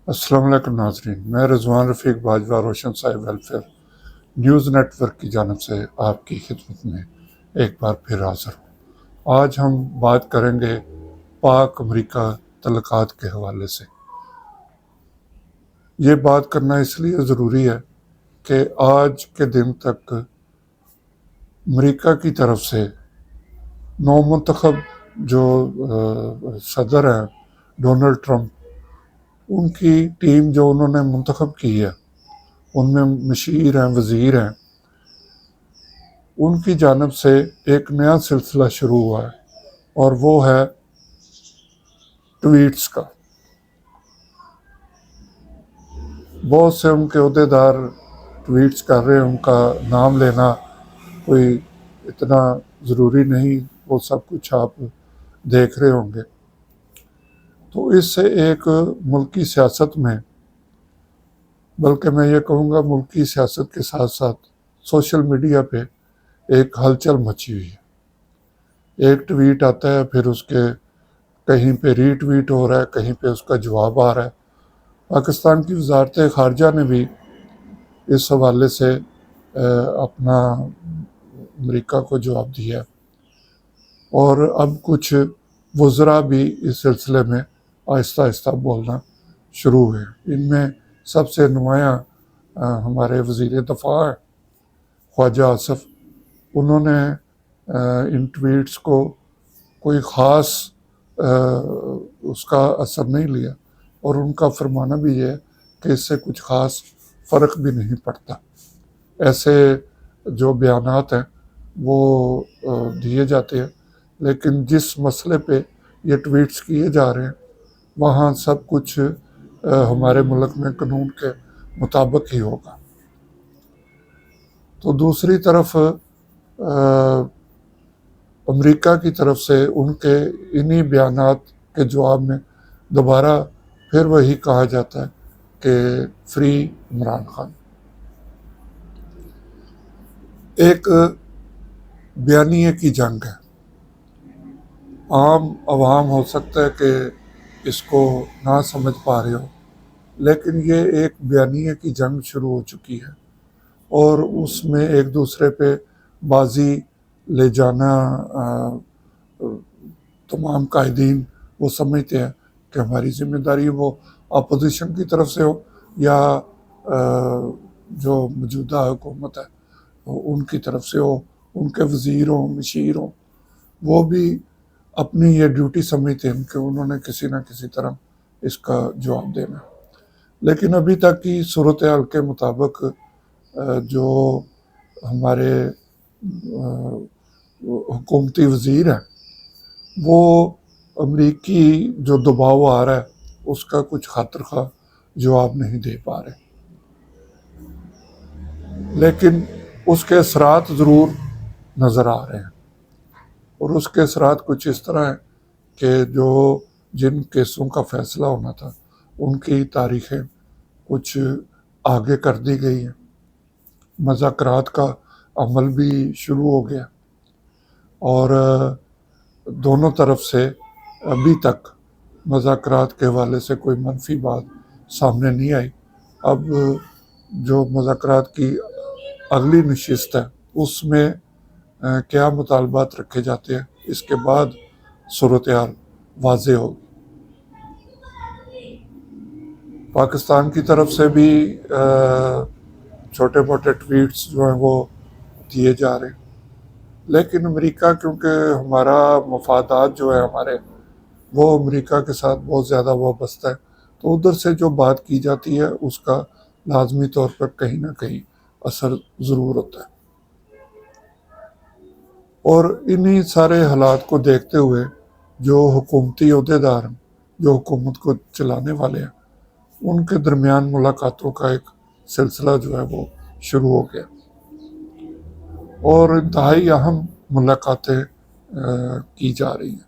السلام علیکم ناظرین، میں رضوان رفیق باجوہ روشن صاحب ویلفیئر نیوز نیٹ ورک کی جانب سے آپ کی خدمت میں ایک بار پھر حاضر ہوں۔ آج ہم بات کریں گے پاک امریکہ تعلقات کے حوالے سے۔ یہ بات کرنا اس لیے ضروری ہے کہ آج کے دن تک امریکہ کی طرف سے نو منتخب جو صدر ہیں ڈونلڈ ٹرمپ، ان کی ٹیم جو انہوں نے منتخب کی ہے، ان میں مشیر ہیں، وزیر ہیں، ان کی جانب سے ایک نیا سلسلہ شروع ہوا ہے اور وہ ہے ٹویٹس کا۔ بہت سے ان کے عہدیدار ٹویٹس کر رہے ہیں، ان کا نام لینا کوئی اتنا ضروری نہیں، وہ سب کچھ آپ دیکھ رہے ہوں گے۔ تو اس سے ایک ملکی سیاست میں، بلکہ میں یہ کہوں گا ملکی سیاست کے ساتھ ساتھ سوشل میڈیا پہ ایک ہلچل مچی ہوئی ہے۔ ایک ٹویٹ آتا ہے، پھر اس کے کہیں پہ ری ٹویٹ ہو رہا ہے، کہیں پہ اس کا جواب آ رہا ہے۔ پاکستان کی وزارت خارجہ نے بھی اس حوالے سے اپنا امریکہ کو جواب دیا، اور اب کچھ وزراء بھی اس سلسلے میں آہستہ آہستہ بولنا شروع ہوئے۔ ان میں سب سے نمایاں ہمارے وزیر دفاع ہیں، خواجہ آصف۔ انہوں نے ان ٹویٹس کو کوئی خاص اس کا اثر نہیں لیا، اور ان کا فرمانا بھی یہ ہے کہ اس سے کچھ خاص فرق بھی نہیں پڑتا۔ ایسے جو بیانات ہیں وہ دیے جاتے ہیں، لیکن جس مسئلے پہ یہ ٹویٹس کیے جا رہے ہیں وہاں سب کچھ ہمارے ملک میں قانون کے مطابق ہی ہوگا۔ تو دوسری طرف امریکہ کی طرف سے ان کے انہی بیانات کے جواب میں دوبارہ پھر وہی کہا جاتا ہے کہ فری عمران خان۔ ایک بیانیے کی جنگ ہے۔ عام عوام ہو سکتا ہے کہ اس کو نہ سمجھ پا رہے ہو، لیکن یہ ایک بیانیے کی جنگ شروع ہو چکی ہے، اور اس میں ایک دوسرے پہ بازی لے جانا تمام قائدین وہ سمجھتے ہیں کہ ہماری ذمہ داری وہ اپوزیشن کی طرف سے ہو یا جو موجودہ حکومت ہے ان کی طرف سے ہو، ان کے وزیر ہوں، مشیر ہوں، وہ بھی اپنی یہ ڈیوٹی سمجھتے ہیں کہ انہوں نے کسی نہ کسی طرح اس کا جواب دینا۔ لیکن ابھی تک کی صورتحال کے مطابق جو ہمارے حکومتی وزیر ہیں وہ امریکی جو دباؤ آ رہا ہے اس کا کچھ خاطر خواہ جواب نہیں دے پا رہے، لیکن اس کے اثرات ضرور نظر آ رہے ہیں، اور اس کے اثرات کچھ اس طرح ہیں کہ جو جن کیسوں کا فیصلہ ہونا تھا ان کی تاریخیں کچھ آگے کر دی گئی ہیں، مذاکرات کا عمل بھی شروع ہو گیا، اور دونوں طرف سے ابھی تک مذاکرات کے حوالے سے کوئی منفی بات سامنے نہیں آئی۔ اب جو مذاکرات کی اگلی نشست ہے اس میں کیا مطالبات رکھے جاتے ہیں، اس کے بعد صورتحال واضح ہوگی۔ پاکستان کی طرف سے بھی چھوٹے موٹے ٹویٹس جو ہیں وہ دیے جا رہے ہیں، لیکن امریکہ کیونکہ ہمارا مفادات جو ہے ہمارے وہ امریکہ کے ساتھ بہت زیادہ وابستہ ہے، تو ادھر سے جو بات کی جاتی ہے اس کا لازمی طور پر کہیں نہ کہیں اثر ضرور ہوتا ہے۔ اور انہی سارے حالات کو دیکھتے ہوئے جو حکومتی عہدیدار ہیں، جو حکومت کو چلانے والے ہیں، ان کے درمیان ملاقاتوں کا ایک سلسلہ جو ہے وہ شروع ہو گیا، اور انتہائی اہم ملاقاتیں کی جا رہی ہیں۔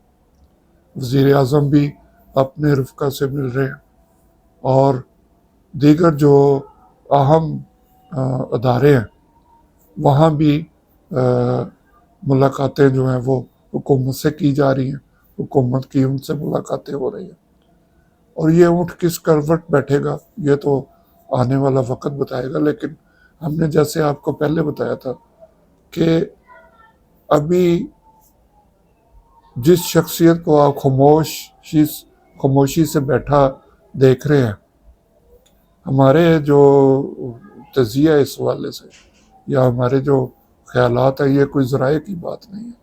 وزیر اعظم بھی اپنے رفقا سے مل رہے ہیں، اور دیگر جو اہم ادارے ہیں وہاں بھی ملاقاتیں جو ہیں وہ حکومت سے کی جا رہی ہیں، حکومت کی ان سے ملاقاتیں ہو رہی ہیں، اور یہ اونٹ کس کروٹ بیٹھے گا یہ تو آنے والا وقت بتائے گا، لیکن ہم نے جیسے آپ کو پہلے بتایا تھا کہ ابھی جس شخصیت کو آپ خاموشی سے بیٹھا دیکھ رہے ہیں، ہمارے جو تجزیہ اس حوالے سے یا ہمارے جو خیالات ہیں، یہ کوئی ذرائع کی بات نہیں ہے،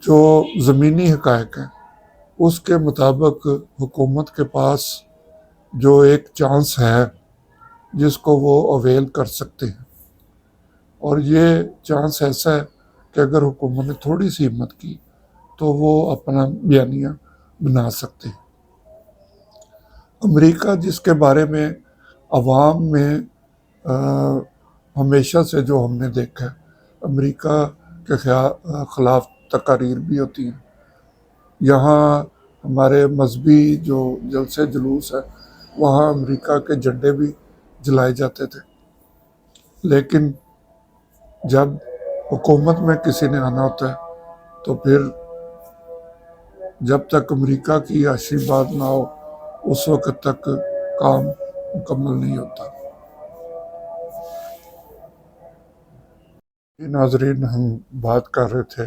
جو زمینی حقائق ہیں اس کے مطابق حکومت کے پاس جو ایک چانس ہے جس کو وہ اویل کر سکتے ہیں، اور یہ چانس ایسا ہے کہ اگر حکومت نے تھوڑی سی ہمت کی تو وہ اپنا بیانیہ بنا سکتے ہیں۔ امریکہ جس کے بارے میں عوام میں ہمیشہ سے جو ہم نے دیکھا ہے، امریکہ کے خلاف تقاریر بھی ہوتی ہیں، یہاں ہمارے مذہبی جو جلسے جلوس ہے وہاں امریکہ کے جھنڈے بھی جلائے جاتے تھے، لیکن جب حکومت میں کسی نے آنا ہوتا ہے تو پھر جب تک امریکہ کی آشیرواد نہ ہو اس وقت تک کام مکمل نہیں ہوتا۔ ناظرین، ہم بات کر رہے تھے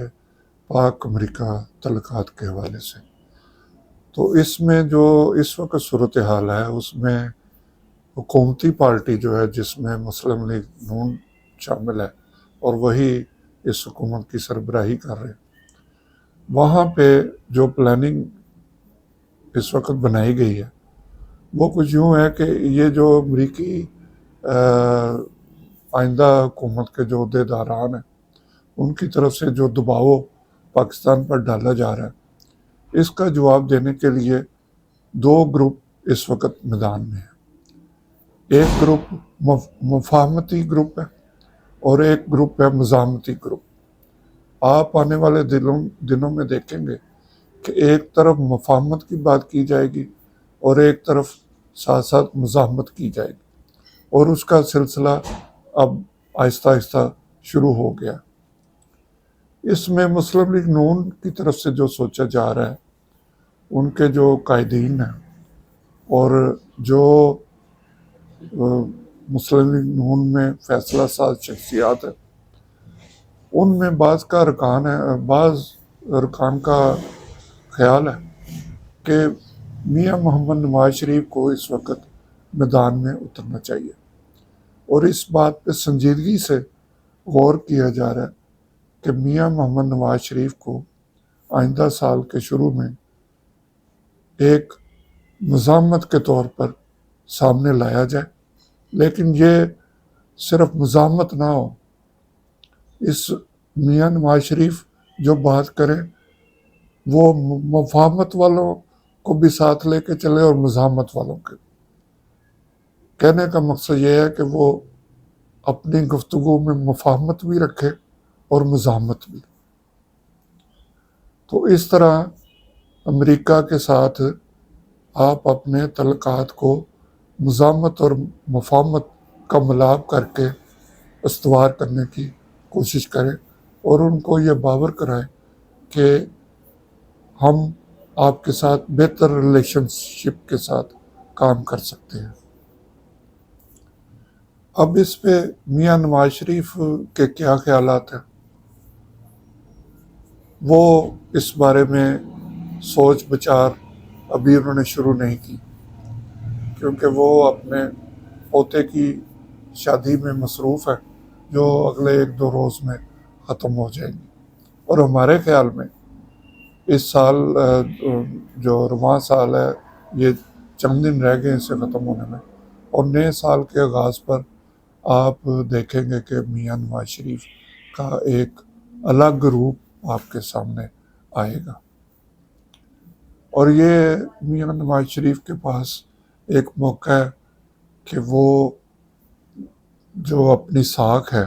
پاک امریکہ تعلقات کے حوالے سے، تو اس میں جو اس وقت صورتحال ہے اس میں حکومتی پارٹی جو ہے جس میں مسلم لیگ نون شامل ہے اور وہی اس حکومت کی سربراہی کر رہے ہیں، وہاں پہ جو پلاننگ اس وقت بنائی گئی ہے وہ کچھ یوں ہے کہ یہ جو امریکی آئندہ حکومت کے جو عہدیداران ہیں ان کی طرف سے جو دباؤ پاکستان پر ڈالا جا رہا ہے، اس کا جواب دینے کے لیے دو گروپ اس وقت میدان میں ہیں۔ ایک گروپ مفاہمتی گروپ ہے اور ایک گروپ ہے مزاحمتی گروپ۔ آپ آنے والے دنوں میں دیکھیں گے کہ ایک طرف مفاہمت کی بات کی جائے گی اور ایک طرف ساتھ ساتھ مزاحمت کی جائے گی، اور اس کا سلسلہ اب آہستہ آہستہ شروع ہو گیا۔ اس میں مسلم لیگ نون کی طرف سے جو سوچا جا رہا ہے، ان کے جو قائدین ہیں اور جو مسلم لیگ نون میں فیصلہ ساز شخصیات ہیں، ان میں بعض ارکان کا خیال ہے کہ میاں محمد نواز شریف کو اس وقت میدان میں اترنا چاہیے، اور اس بات پہ سنجیدگی سے غور کیا جا رہا ہے کہ میاں محمد نواز شریف کو آئندہ سال کے شروع میں ایک مزاحمت کے طور پر سامنے لایا جائے، لیکن یہ صرف مزاحمت نہ ہو، اس میاں نواز شریف جو بات کریں وہ مفاہمت والوں کو بھی ساتھ لے کے چلے اور مزاحمت والوں کے۔ کہنے کا مقصد یہ ہے کہ وہ اپنی گفتگو میں مفاہمت بھی رکھے اور مزاحمت بھی۔ تو اس طرح امریکہ کے ساتھ آپ اپنے تعلقات کو مزاحمت اور مفاہمت کا ملاپ کر کے استوار کرنے کی کوشش کریں، اور ان کو یہ باور کرائیں کہ ہم آپ کے ساتھ بہتر ریلیشن شپ کے ساتھ کام کر سکتے ہیں۔ اب اس پہ میاں نواز شریف کے کیا خیالات ہیں، وہ اس بارے میں سوچ بچار ابھی انہوں نے شروع نہیں کی، کیونکہ وہ اپنے پوتے کی شادی میں مصروف ہے جو اگلے 1-2 روز میں ختم ہو جائیں گی، اور ہمارے خیال میں اس سال جو رواں سال ہے یہ چند دن رہ گئے اسے ختم ہونے میں، اور نئے سال کے آغاز پر آپ دیکھیں گے کہ میاں نواز شریف کا ایک الگ روپ آپ کے سامنے آئے گا، اور یہ میاں نواز شریف کے پاس ایک موقع ہے کہ وہ جو اپنی ساکھ ہے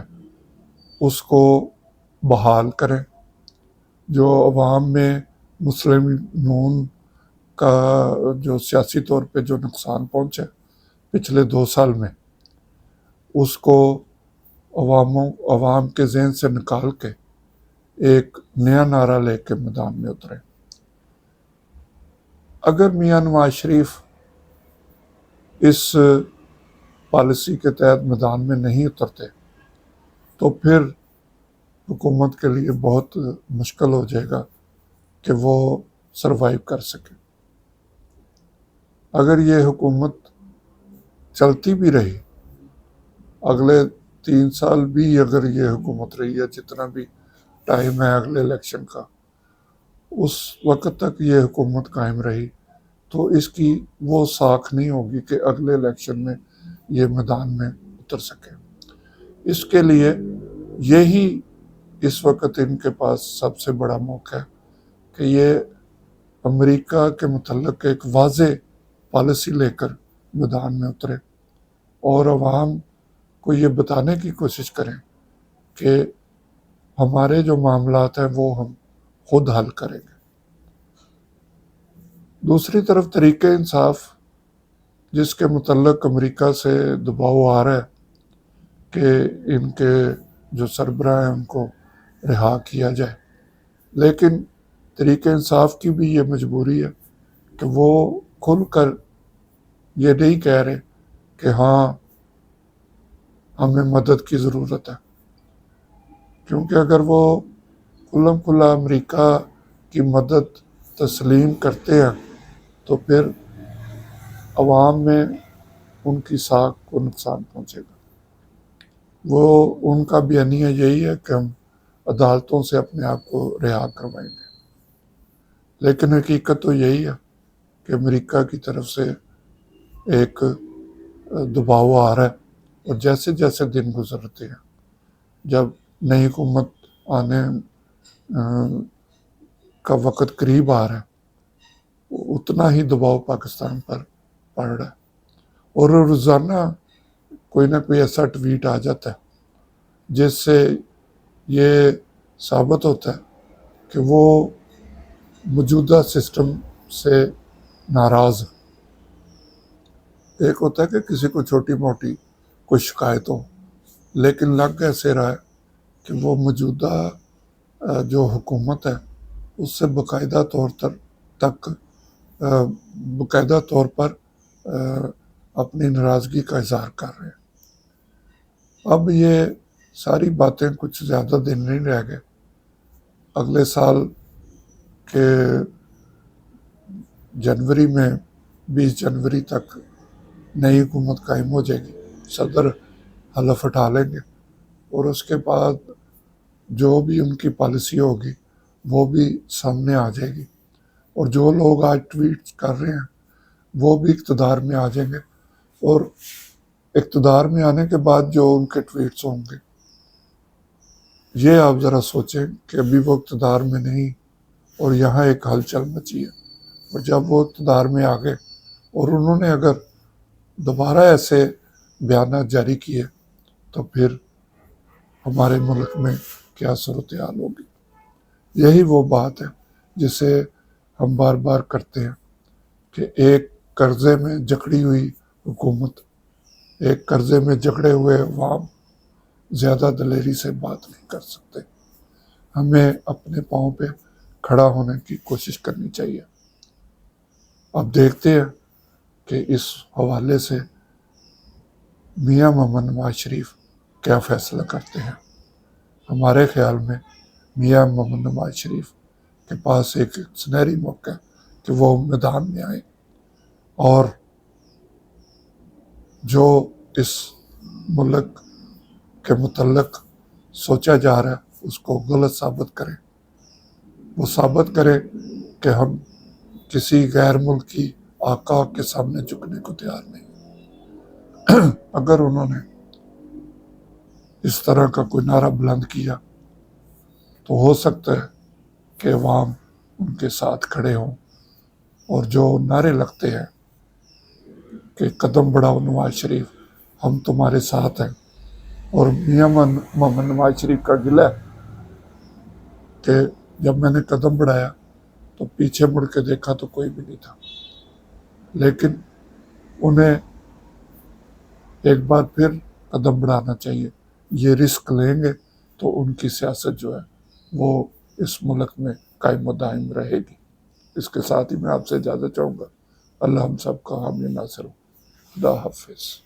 اس کو بحال کریں۔ جو عوام میں مسلم نون کا جو سیاسی طور پہ جو نقصان پہنچا پچھلے 2 سال میں، اس کو عوام کے ذہن سے نکال کے ایک نیا نعرہ لے کے میدان میں اترے۔ اگر میاں نواز شریف اس پالیسی کے تحت میدان میں نہیں اترتے تو پھر حکومت کے لیے بہت مشکل ہو جائے گا کہ وہ سروائیو کر سکے۔ اگر یہ حکومت چلتی بھی رہی، اگلے 3 سال بھی اگر یہ حکومت رہی ہے، جتنا بھی ٹائم ہے اگلے الیکشن کا، اس وقت تک یہ حکومت قائم رہی تو اس کی وہ ساکھ نہیں ہوگی کہ اگلے الیکشن میں یہ میدان میں اتر سکے۔ اس کے لیے یہی اس وقت ان کے پاس سب سے بڑا موقع ہے کہ یہ امریکہ کے متعلق ایک واضح پالیسی لے کر میدان میں اترے اور عوام کو یہ بتانے کی کوشش کریں کہ ہمارے جو معاملات ہیں وہ ہم خود حل کریں گے۔ دوسری طرف تحریک انصاف، جس کے متعلق امریکہ سے دباؤ آ رہا ہے کہ ان کے جو سربراہ ہیں ان کو رہا کیا جائے، لیکن تحریک انصاف کی بھی یہ مجبوری ہے کہ وہ کھل کر یہ نہیں کہہ رہے کہ ہاں ہمیں مدد کی ضرورت ہے، کیونکہ اگر وہ کھلم کھلا امریکہ کی مدد تسلیم کرتے ہیں تو پھر عوام میں ان کی ساکھ کو نقصان پہنچے گا۔ وہ ان کا بیانیہ یہی ہے کہ ہم عدالتوں سے اپنے آپ کو رہا کروائیں گے، لیکن حقیقت تو یہی ہے کہ امریکہ کی طرف سے ایک دباؤ آ رہا ہے، اور جیسے جیسے دن گزرتے ہیں، جب نئی حکومت آنے کا وقت قریب آ رہا ہے، اتنا ہی دباؤ پاکستان پر پڑ رہا ہے، اور روزانہ کوئی نہ کوئی ایسا ٹویٹ آ جاتا ہے جس سے یہ ثابت ہوتا ہے کہ وہ موجودہ سسٹم سے ناراض ہے۔ ایک ہوتا ہے کہ کسی کو چھوٹی موٹی کوئی شکایت ہو، لیکن لگ ایسے رہا ہے کہ وہ موجودہ جو حکومت ہے اس سے باقاعدہ طور پر اپنی ناراضگی کا اظہار کر رہے ہیں۔ اب یہ ساری باتیں کچھ زیادہ دن نہیں رہ گئے، اگلے سال کے جنوری میں 20 جنوری تک نئی حکومت قائم ہو جائے گی، صدر حلف اٹھا لیں گے، اور اس کے بعد جو بھی ان کی پالیسی ہوگی وہ بھی سامنے آ جائے گی، اور جو لوگ آج ٹویٹ کر رہے ہیں وہ بھی اقتدار میں آ جائیں گے، اور اقتدار میں آنے کے بعد جو ان کے ٹویٹس ہوں گے، یہ آپ ذرا سوچیں کہ ابھی وہ اقتدار میں نہیں اور یہاں ایک ہلچل مچی ہے، اور جب وہ اقتدار میں آ گئے اور انہوں نے اگر دوبارہ ایسے بیانات جاری کیے تو پھر ہمارے ملک میں کیا صورتحال ہوگی۔ یہی وہ بات ہے جسے ہم بار بار کرتے ہیں کہ ایک قرضے میں جکڑی ہوئی حکومت، ایک قرضے میں جکڑے ہوئے عوام زیادہ دلیری سے بات نہیں کر سکتے۔ ہمیں اپنے پاؤں پہ کھڑا ہونے کی کوشش کرنی چاہیے۔ اب دیکھتے ہیں کہ اس حوالے سے میاں محمد نواز شریف کیا فیصلہ کرتے ہیں۔ ہمارے خیال میں میاں محمد نواز شریف کے پاس ایک سنہری موقع ہے کہ وہ میدان میں آئیں اور جو اس ملک کے متعلق سوچا جا رہا ہے اس کو غلط ثابت کریں۔ وہ ثابت کریں کہ ہم کسی غیر ملکی آقا کے سامنے جھکنے کو تیار نہیں۔ اگر انہوں نے اس طرح کا کوئی نعرہ بلند کیا تو ہو سکتا ہے کہ عوام ان کے ساتھ کھڑے ہوں، اور جو نعرے لگتے ہیں کہ قدم بڑھاؤ نواز شریف، ہم تمہارے ساتھ ہیں، اور میاں محمد نواز شریف کا گلہ ہے کہ جب میں نے قدم بڑھایا تو پیچھے مڑ کے دیکھا تو کوئی بھی نہیں تھا، لیکن انہیں ایک بار پھر قدم بڑھانا چاہیے۔ یہ رسک لیں گے تو ان کی سیاست جو ہے وہ اس ملک میں قائم و دائم رہے گی۔ اس کے ساتھ ہی میں آپ سے اجازت چاہوں گا. اللہ ہم سب کا حامی ناصر ہو. خدا حافظ.